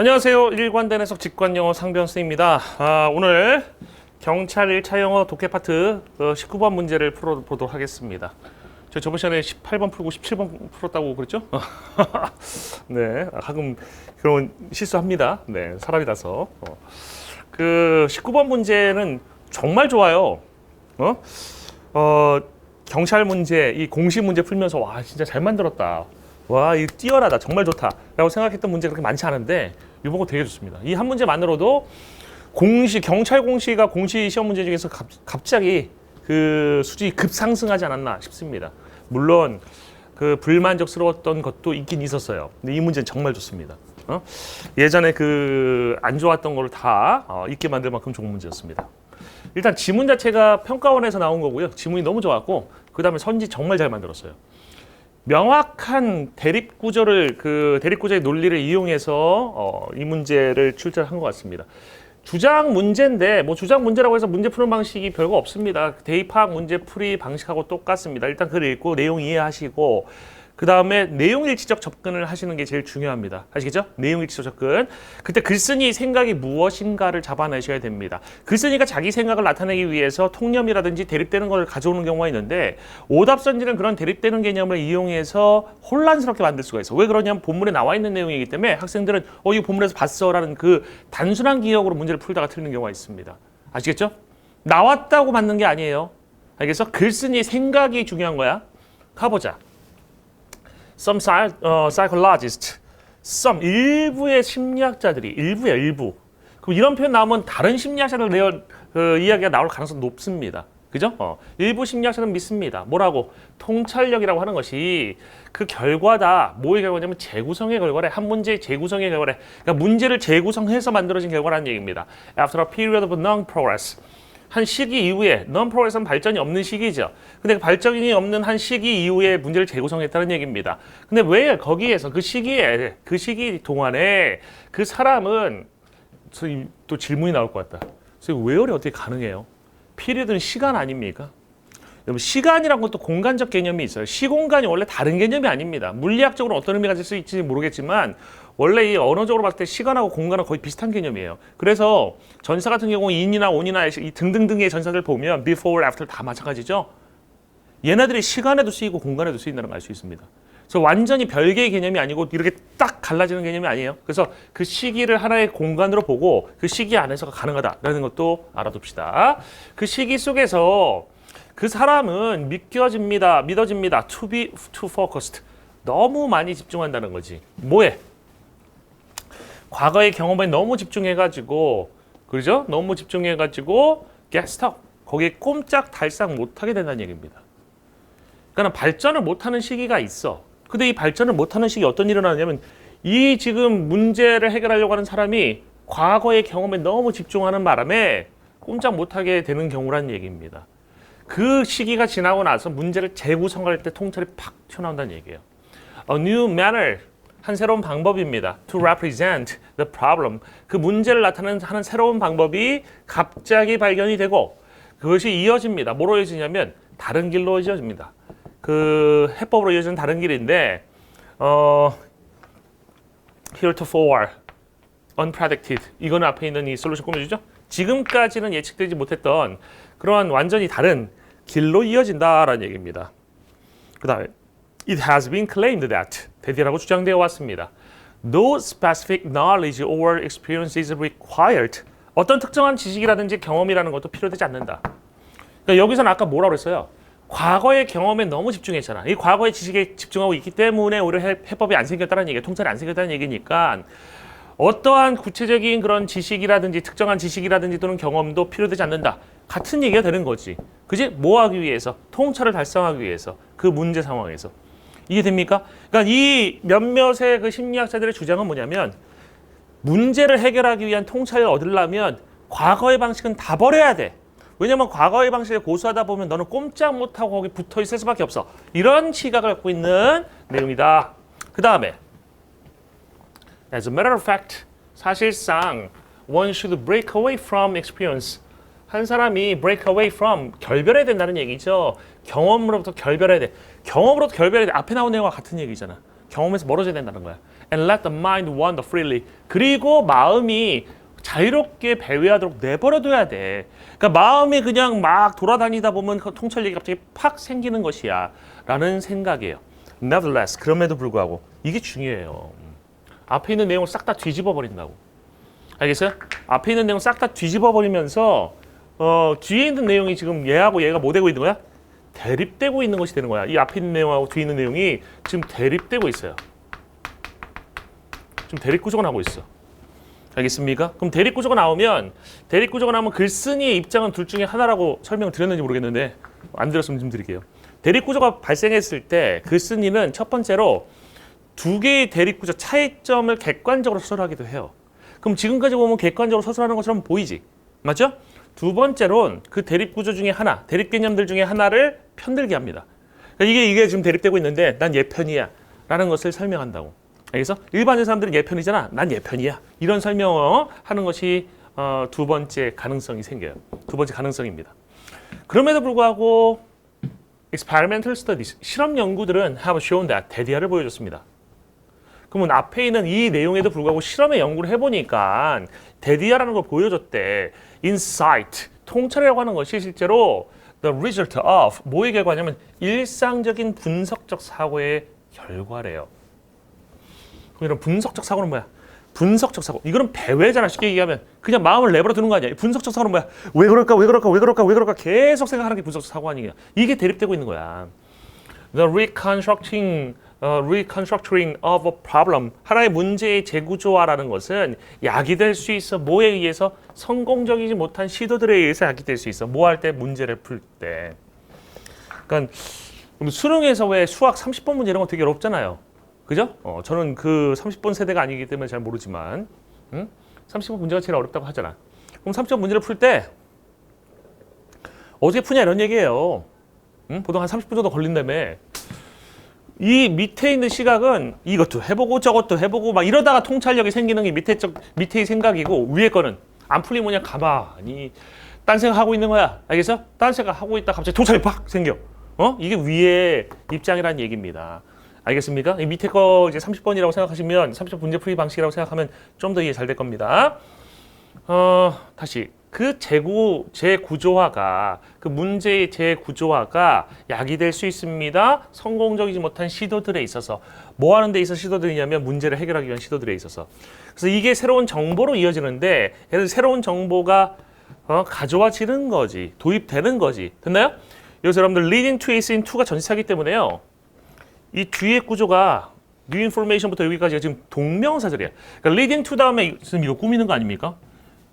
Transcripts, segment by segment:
안녕하세요. 일관된 해석 직관영어 상변쌤입니다. 오늘 경찰 1차 영어 독해 파트 19번 문제를 풀어보도록 하겠습니다. 제가 저번 시간에 18번 풀고 17번 풀었다고 그랬죠? 네, 가끔 그런 실수합니다. 네, 사람이라서. 그 19번 문제는 정말 좋아요. 경찰 문제, 이 공시 문제 풀면서 와 진짜 잘 만들었다. 와, 이거 뛰어나다. 정말 좋다. 라고 생각했던 문제가 그렇게 많지 않은데 이번 거 되게 좋습니다. 이 한 문제만으로도 경찰 공시가 공시 시험 문제 중에서 갑자기 그 수준이 급상승하지 않았나 싶습니다. 물론 그 불만족스러웠던 것도 있긴 있었어요. 근데 이 문제는 정말 좋습니다. 예전에 그 안 좋았던 걸 다 있게 만들 만큼 좋은 문제였습니다. 일단 지문 자체가 평가원에서 나온 거고요. 지문이 너무 좋았고 그 다음에 선지 정말 잘 만들었어요. 명확한 대립구조의 논리를 이용해서 이 문제를 출제한 것 같습니다. 주장 문제인데 주장 문제라고 해서 문제 푸는 방식이 별거 없습니다. 대입 파악 문제 풀이 방식하고 똑같습니다. 일단 글을 읽고 내용 이해하시고 그 다음에 내용 일치적 접근을 하시는 게 제일 중요합니다. 아시겠죠? 내용 일치적 접근. 그때 글쓴이 생각이 무엇인가를 잡아내셔야 됩니다. 글쓴이가 자기 생각을 나타내기 위해서 통념이라든지 대립되는 걸 가져오는 경우가 있는데 오답선지는 그런 대립되는 개념을 이용해서 혼란스럽게 만들 수가 있어. 왜 그러냐면 본문에 나와 있는 내용이기 때문에 학생들은 이거 본문에서 봤어 라는 그 단순한 기억으로 문제를 풀다가 틀리는 경우가 있습니다. 아시겠죠? 나왔다고 맞는 게 아니에요. 알겠어? 글쓴이 생각이 중요한 거야. 가보자. Some psychologists, 일부의 심리학자들이, 일부. 그럼 이런 표현 나오면 다른 심리학자들 이야기가 나올 가능성이 높습니다. 그죠? 일부 심리학자는 믿습니다. 뭐라고? 통찰력이라고 하는 것이 그 결과다. 뭐의 결과냐면 재구성의 결과래. 한 문제의 재구성의 결과래. 그러니까 문제를 재구성해서 만들어진 결과라는 얘기입니다. After a period of non-progress. 한 시기 이후에 non-progress는 발전이 없는 시기죠. 근데 발전이 없는 한 시기 이후에 문제를 재구성했다는 얘기입니다. 근데 왜 거기에서 그 시기 동안에 그 사람은 또 질문이 나올 것 같다. 왜열이 어떻게 가능해요? 피리드는 시간 아닙니까? 여러분 시간이란 것도 공간적 개념이 있어요. 시공간이 원래 다른 개념이 아닙니다. 물리학적으로 어떤 의미가 될 수 있을지 모르겠지만 원래 이 언어적으로 봤을 때 시간하고 공간은 거의 비슷한 개념이에요. 그래서 전사 같은 경우 in이나 on이나 이 등등등의 전사들 보면 before, after 다 마찬가지죠. 얘네들이 시간에도 쓰이고 공간에도 쓰인다는 걸 알 수 있습니다. 그래서 완전히 별개의 개념이 아니고 이렇게 딱 갈라지는 개념이 아니에요. 그래서 그 시기를 하나의 공간으로 보고 그 시기 안에서가 가능하다라는 것도 알아둡시다. 그 시기 속에서 그 사람은 믿어집니다. too focused. 너무 많이 집중한다는 거지. 뭐에? 과거의 경험에 너무 집중해가지고, 그러죠? 너무 집중해가지고 get stuck. 거기에 꼼짝달싹 못하게 된다는 얘기입니다. 그러니까 발전을 못하는 시기가 있어. 근데 이 발전을 못하는 시기 어떤 일이 일어나냐면 이 지금 문제를 해결하려고 하는 사람이 과거의 경험에 너무 집중하는 바람에 꼼짝 못하게 되는 경우라는 얘기입니다. 그 시기가 지나고 나서 문제를 재구성할 때 통찰이 팍 튀어나온다는 얘기예요. A new manner, 한 새로운 방법입니다. To represent the problem, 그 문제를 나타내는 새로운 방법이 갑자기 발견이 되고 그것이 이어집니다. 뭐로 이어지냐면 다른 길로 이어집니다. 그 해법으로 이어지는 다른 길인데 heretofore, unpredicted, 이거는 앞에 있는 이 솔루션 꾸며주죠. 지금까지는 예측되지 못했던 그러한 완전히 다른 길로 이어진다라는 얘기입니다. 그 다음에 It has been claimed that 대디라고 주장되어 왔습니다. No specific knowledge or experience is required. 어떤 특정한 지식이라든지 경험이라는 것도 필요되지 않는다. 그러니까 여기서는 아까 뭐라고 했어요? 과거의 경험에 너무 집중했잖아. 이 과거의 지식에 집중하고 있기 때문에 오히려 해법이 안 생겼다는 얘기야. 통찰이 안 생겼다는 얘기니까 어떠한 구체적인 그런 지식이라든지 특정한 지식이라든지 또는 경험도 필요되지 않는다. 같은 얘기가 되는 거지. 그지? 뭐 하기 위해서? 통찰을 달성하기 위해서. 그 문제 상황에서. 이해됩니까? 그러니까 이 몇몇의 그 심리학자들의 주장은 뭐냐면 문제를 해결하기 위한 통찰을 얻으려면 과거의 방식은 다 버려야 돼. 왜냐면 과거의 방식을 고수하다 보면 너는 꼼짝 못하고 거기 붙어 있을 수밖에 없어. 이런 시각을 갖고 있는 내용이다. 그 다음에 As a matter of fact, 사실상 one should break away from experience. 한 사람이 break away from, 결별해야 된다는 얘기죠. 경험으로부터 결별해야 돼. 경험으로부터 결별해야 돼. 앞에 나온 내용과 같은 얘기잖아. 경험에서 멀어져야 된다는 거야. and let the mind wander freely. 그리고 마음이 자유롭게 배회하도록 내버려둬야 돼. 그러니까 마음이 그냥 막 돌아다니다 보면 그 통찰력이 갑자기 팍 생기는 것이야 라는 생각이에요. Nevertheless, 그럼에도 불구하고 이게 중요해요. 앞에 있는 내용을 싹 다 뒤집어 버린다고. 알겠어요? 앞에 있는 내용 싹 다 뒤집어 버리면서 뒤에 있는 내용이 지금 얘하고 얘가 뭐 되고 있는 거야? 대립되고 있는 것이 되는 거야. 이 앞에 있는 내용하고 뒤에 있는 내용이 지금 대립되고 있어요. 지금 대립구조가 나오고 있어. 알겠습니까? 그럼 대립구조가 나오면 글쓴이의 입장은 둘 중에 하나라고 설명을 드렸는지 모르겠는데 안 들었으면 좀 드릴게요. 대립구조가 발생했을 때 글쓴이는 첫 번째로 두 개의 대립구조 차이점을 객관적으로 서술하기도 해요. 그럼 지금까지 보면 객관적으로 서술하는 것처럼 보이지. 맞죠? 두 번째로는 그 대립구조 중에 하나, 대립 개념들 중에 하나를 편들게 합니다. 그러니까 이게 지금 대립되고 있는데 난 얘 편이야 라는 것을 설명한다고. 알겠어? 일반인 사람들은 얘 편이잖아. 난 얘 편이야. 이런 설명을 하는 것이 두 번째 가능성이 생겨요. 두 번째 가능성입니다. 그럼에도 불구하고 experimental studies, 실험 연구들은 have shown that 대디아를 보여줬습니다. 그러면 앞에 있는 이 내용에도 불구하고 실험의 연구를 해보니까 대디아라는 걸 보여줬대. insight, 통찰이라고 하는 것이 실제로 the result of 뭐의 결과냐면 일상적인 분석적 사고의 결과래요. 그럼 이런 분석적 사고는 뭐야? 분석적 사고. 이거는 배회잖아. 쉽게 얘기하면 그냥 마음을 내버려 두는 거 아니야. 분석적 사고는 뭐야? 왜 그럴까 계속 생각하는 게 분석적 사고 아니냐. 이게 대립되고 있는 거야. The reconstructing of a problem. 하나의 문제의 재구조화라는 것은 야기될 수 있어. 뭐에 의해서? 성공적이지 못한 시도들에 의해서 야기될 수 있어. 뭐 할 때? 문제를 풀 때. 그러니까 수능에서 왜 수학 30번 문제 이런 거 되게 어렵잖아요. 그죠? 저는 그 30번 세대가 아니기 때문에 잘 모르지만 30번 문제가 제일 어렵다고 하잖아. 그럼 30번 문제를 풀 때 어떻게 푸냐 이런 얘기예요. 보통 한 30분 정도 걸린다며. 이 밑에 있는 시각은 이것도 해보고 저것도 해보고 막 이러다가 통찰력이 생기는 게 밑에의 생각이고 위에 거는 안 풀리면 그냥 가만히 딴 생각하고 있는 거야. 알겠어? 딴 생각하고 있다 갑자기 통찰이 팍 생겨. 이게 위의 입장이라는 얘기입니다. 알겠습니까? 이 밑에 거 이제 30번이라고 생각하시면 30번 문제 풀이 방식이라고 생각하면 좀 더 이해 잘 될 겁니다. 다시 그 재구조화가 그 문제의 재구조화가 야기될 수 있습니다. 성공적이지 못한 시도들에 있어서 뭐 하는 데 있어서 시도들이냐면 문제를 해결하기 위한 시도들에 있어서. 그래서 이게 새로운 정보로 이어지는데 예를 들어 새로운 정보가 가져와지는 거지. 도입되는 거지. 됐나요? 여기서 여러분들 leading to is in to가 전치사이기 때문에요. 이 뒤에 구조가 new information부터 여기까지가 지금 동명사절이야. 그러니까 leading to 다음에 지금 이거 꾸미는 거 아닙니까?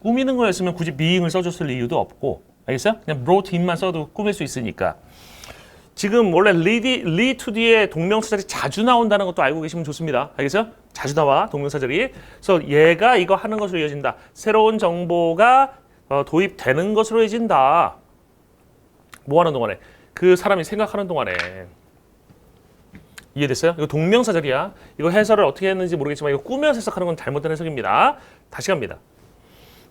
꾸미는 거였으면 굳이 being을 써줬을 이유도 없고, 알겠어요? 그냥 brought in만 써도 꾸밀 수 있으니까. 지금 원래 lead to 뒤에 동명사절이 자주 나온다는 것도 알고 계시면 좋습니다. 알겠어요? 자주 나와 동명사절이. 그래서 얘가 이거 하는 것으로 이어진다. 새로운 정보가 도입되는 것으로 이어진다. 뭐 하는 동안에? 그 사람이 생각하는 동안에. 이해됐어요? 이거 동명사절이야. 이거 해설을 어떻게 했는지 모르겠지만 이거 꾸며서 해석하는 건 잘못된 해석입니다. 다시 갑니다.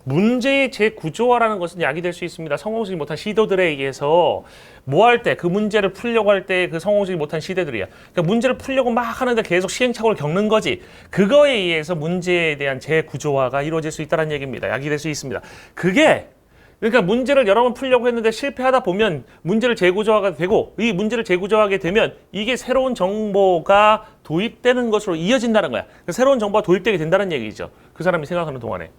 문제의 재구조화라는 것은 야기될 수 있습니다. 성공적이지 못한 시도들에 의해서 뭐 할 때, 그 문제를 풀려고 할 때 그 성공적이지 못한 시도들이야. 그러니까 문제를 풀려고 막 하는데 계속 시행착오를 겪는 거지. 그거에 의해서 문제에 대한 재구조화가 이루어질 수 있다는 얘기입니다. 야기될 수 있습니다. 그러니까 문제를 여러 번 풀려고 했는데 실패하다 보면 문제를 재구조화가 되고 이 문제를 재구조화하게 되면 이게 새로운 정보가 도입되는 것으로 이어진다는 거야. 그러니까 새로운 정보가 도입되게 된다는 얘기죠. 그 사람이 생각하는 동안에.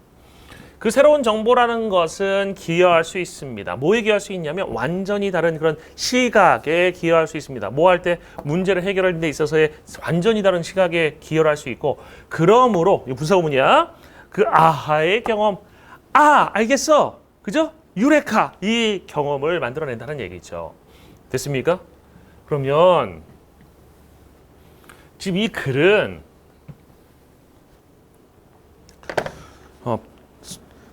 그 새로운 정보라는 것은 기여할 수 있습니다. 뭐에 기여할 수 있냐면 완전히 다른 그런 시각에 기여할 수 있습니다. 뭐 할 때 문제를 해결하는 데 있어서의 완전히 다른 시각에 기여를 할 수 있고 그러므로 이 부사구문이야. 그 아하의 경험. 아 알겠어. 그죠? 유레카 이 경험을 만들어낸다는 얘기죠. 됐습니까? 그러면 지금 이 글은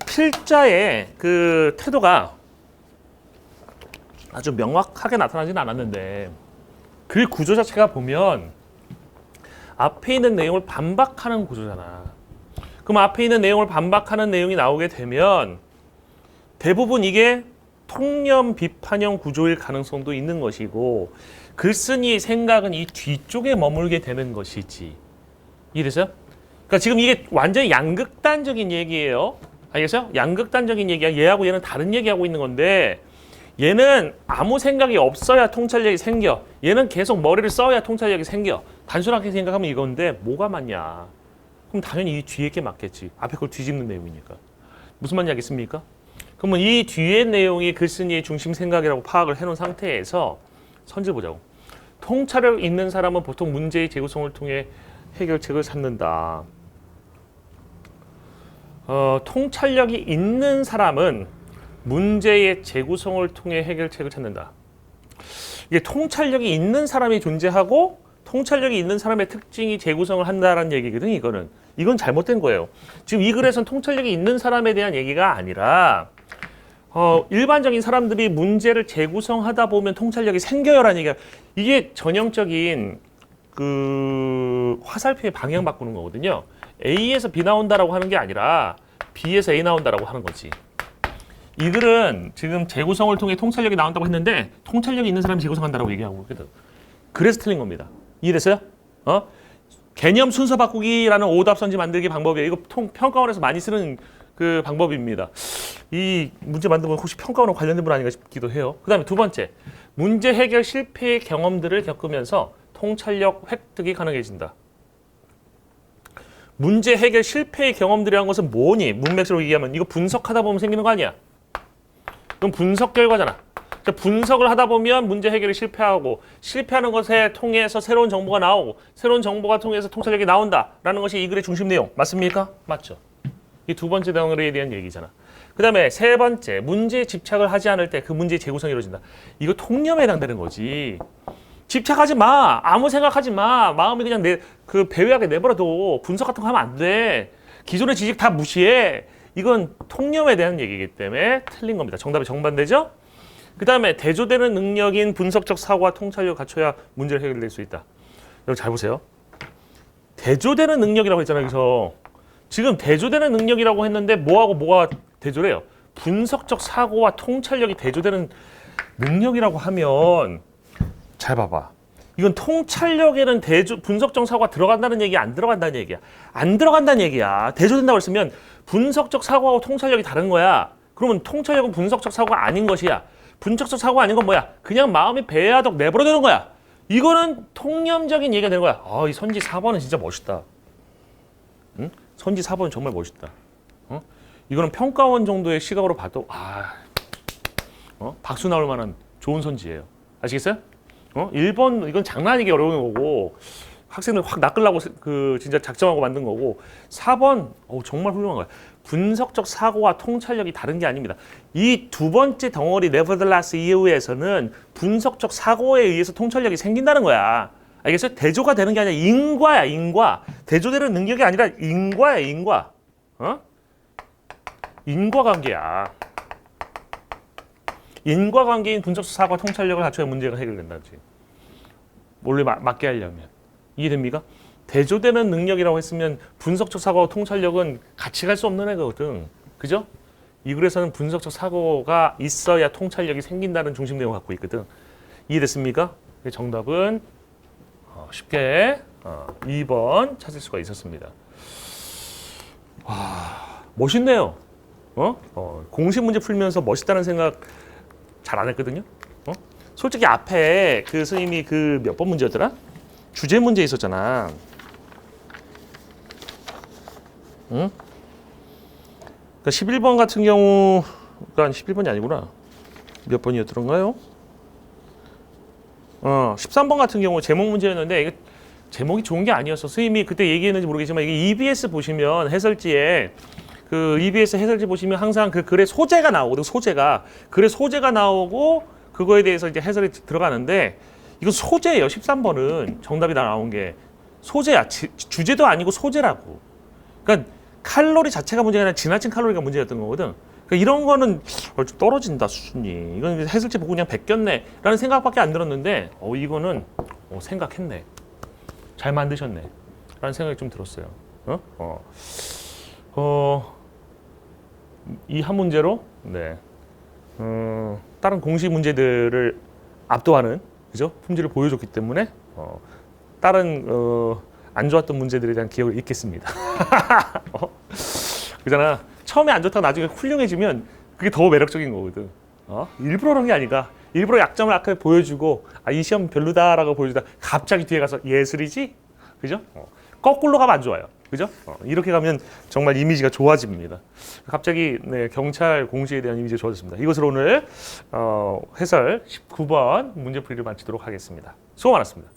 필자의 그 태도가 아주 명확하게 나타나지는 않았는데 글 구조 자체가 보면 앞에 있는 내용을 반박하는 구조잖아. 그럼 앞에 있는 내용을 반박하는 내용이 나오게 되면 대부분 이게 통념 비판형 구조일 가능성도 있는 것이고 글쓴이의 생각은 이 뒤쪽에 머물게 되는 것이지. 이해됐어요? 그러니까 지금 이게 완전히 양극단적인 얘기예요. 알겠어요? 양극단적인 얘기야. 얘하고 얘는 다른 얘기하고 있는 건데 얘는 아무 생각이 없어야 통찰력이 생겨. 얘는 계속 머리를 써야 통찰력이 생겨. 단순하게 생각하면 이건데 뭐가 맞냐? 그럼 당연히 이 뒤에 게 맞겠지. 앞에 걸 뒤집는 내용이니까. 무슨 말인지 알겠습니까? 그러면 이 뒤에 내용이 글쓴이의 중심 생각이라고 파악을 해놓은 상태에서 선질 보자고. 통찰력 있는 사람은 보통 문제의 재구성을 통해 해결책을 찾는다. 통찰력이 있는 사람은 문제의 재구성을 통해 해결책을 찾는다. 이게 통찰력이 있는 사람이 존재하고 통찰력이 있는 사람의 특징이 재구성을 한다는 얘기거든. 이건 잘못된 거예요. 지금 이 글에서는 통찰력이 있는 사람에 대한 얘기가 아니라 일반적인 사람들이 문제를 재구성하다 보면 통찰력이 생겨요라는 얘기가, 이게 전형적인 그 화살표의 방향 바꾸는 거거든요. A에서 B 나온다라고 하는 게 아니라 B에서 A 나온다라고 하는 거지. 이 글은 지금 재구성을 통해 통찰력이 나온다고 했는데 통찰력이 있는 사람이 재구성한다라고 얘기하고 있거든. 그래서 틀린 겁니다. 이해됐어요? 개념 순서 바꾸기라는 오답선지 만들기 방법이에요. 이거 평가원에서 많이 쓰는 그 방법입니다. 이 문제 만든 분 혹시 평가원과 관련된 분 아닌가 싶기도 해요. 그 다음에 두 번째, 문제 해결 실패의 경험들을 겪으면서 통찰력 획득이 가능해진다. 문제 해결 실패의 경험들이라는 것은 뭐니? 문맥으로 얘기하면 이거 분석하다 보면 생기는 거 아니야? 그럼 분석 결과잖아. 분석을 하다 보면 문제 해결이 실패하고 실패하는 것에 통해서 새로운 정보가 나오고 새로운 정보가 통해서 통찰력이 나온다라는 것이 이 글의 중심 내용. 맞습니까? 맞죠. 이 두 번째 덩어리에 대한 얘기잖아. 그 다음에 세 번째, 문제에 집착을 하지 않을 때 그 문제의 재구성이 이루어진다. 이거 통념에 해당되는 거지. 집착하지 마. 아무 생각하지 마. 마음이 그냥 배회하게 내버려둬. 분석 같은 거 하면 안 돼. 기존의 지식 다 무시해. 이건 통념에 대한 얘기이기 때문에 틀린 겁니다. 정답이 정반대죠? 그 다음에 대조되는 능력인 분석적 사고와 통찰력을 갖춰야 문제를 해결될 수 있다. 여러분 잘 보세요. 대조되는 능력이라고 했잖아요. 여기서. 지금 대조되는 능력이라고 했는데 뭐하고 뭐가 대조래요? 분석적 사고와 통찰력이 대조되는 능력이라고 하면 잘 봐봐. 이건 통찰력에는 분석적 사고가 들어간다는 얘기야, 안 들어간다는 얘기야? 안 들어간다는 얘기야. 대조된다고 했으면 분석적 사고하고 통찰력이 다른 거야. 그러면 통찰력은 분석적 사고가 아닌 것이야. 분석적 사고가 아닌 건 뭐야? 그냥 마음이 배야덕 내버려두는 거야. 이거는 통념적인 얘기가 되는 거야. 이 선지 4번은 진짜 멋있다. 응? 선지 4번은 정말 멋있다. 이거는 평가원 정도의 시각으로 봐도 박수 나올 만한 좋은 선지예요. 아시겠어요? 1번 이건 장난 아니게 어려운 거고 학생들 확 낚으려고 진짜 작정하고 만든 거고 4번 정말 훌륭한 거야. 분석적 사고와 통찰력이 다른 게 아닙니다. 이 두 번째 덩어리 nevertheless 이후에서는 분석적 사고에 의해서 통찰력이 생긴다는 거야. 알겠어요? 대조가 되는 게 아니라 인과야, 인과. 대조되는 능력이 아니라 인과야, 인과. 인과관계야. 인과관계인 분석적 사고와 통찰력을 갖춰야 문제가 해결된다지. 원래 맞게 하려면. 이해됩니까? 대조되는 능력이라고 했으면 분석적 사고와 통찰력은 같이 갈 수 없는 애거든. 그죠? 이 글에서는 분석적 사고가 있어야 통찰력이 생긴다는 중심 내용을 갖고 있거든. 이해됐습니까? 정답은 쉽게 2번 찾을 수가 있었습니다. 와, 멋있네요. 공식 문제 풀면서 멋있다는 생각 잘 안 했거든요. 솔직히 앞에 그 선생님이 그 몇 번 문제였더라? 주제 문제 있었잖아. 응? 그러니까 11번 같은 경우가 11번이 아니구나. 몇 번이었던가요? 13번 같은 경우 제목 문제였는데 이게 제목이 좋은 게 아니었어. 선생님이 그때 얘기했는지 모르겠지만 이게 EBS 보시면 해설지에 그 EBS 해설지 보시면 항상 그 글의 소재가 나오거든. 글의 소재가 나오고 그거에 대해서 이제 해설이 들어가는데 이건 소재예요. 13번은 정답이 나온 게 소재야. 주제도 아니고 소재라고. 그러니까 칼로리 자체가 문제가 아니라 지나친 칼로리가 문제였던 거거든. 그러니까 이런 거는 좀 떨어진다 수준이. 이건 해설지 보고 그냥 베꼈네 라는 생각밖에 안 들었는데 이거는 생각했네. 잘 만드셨네 라는 생각이 좀 들었어요. 이 한 문제로 다른 공식 문제들을 압도하는 그죠? 품질을 보여줬기 때문에 다른 안 좋았던 문제들에 대한 기억을 잊겠습니다. 그잖아. 처음에 안 좋다가 나중에 훌륭해지면 그게 더 매력적인 거거든. 일부러 그런 게 아니까 일부러 약점을 아까 보여주고 이 시험 별로다라고 보여주다 갑자기 뒤에 가서 예술이지? 그죠? 거꾸로 가면 안 좋아요. 그죠? 이렇게 가면 정말 이미지가 좋아집니다. 갑자기 경찰 공시에 대한 이미지가 좋아졌습니다. 이것으로 오늘 해설 19번 문제풀이를 마치도록 하겠습니다. 수고 많았습니다.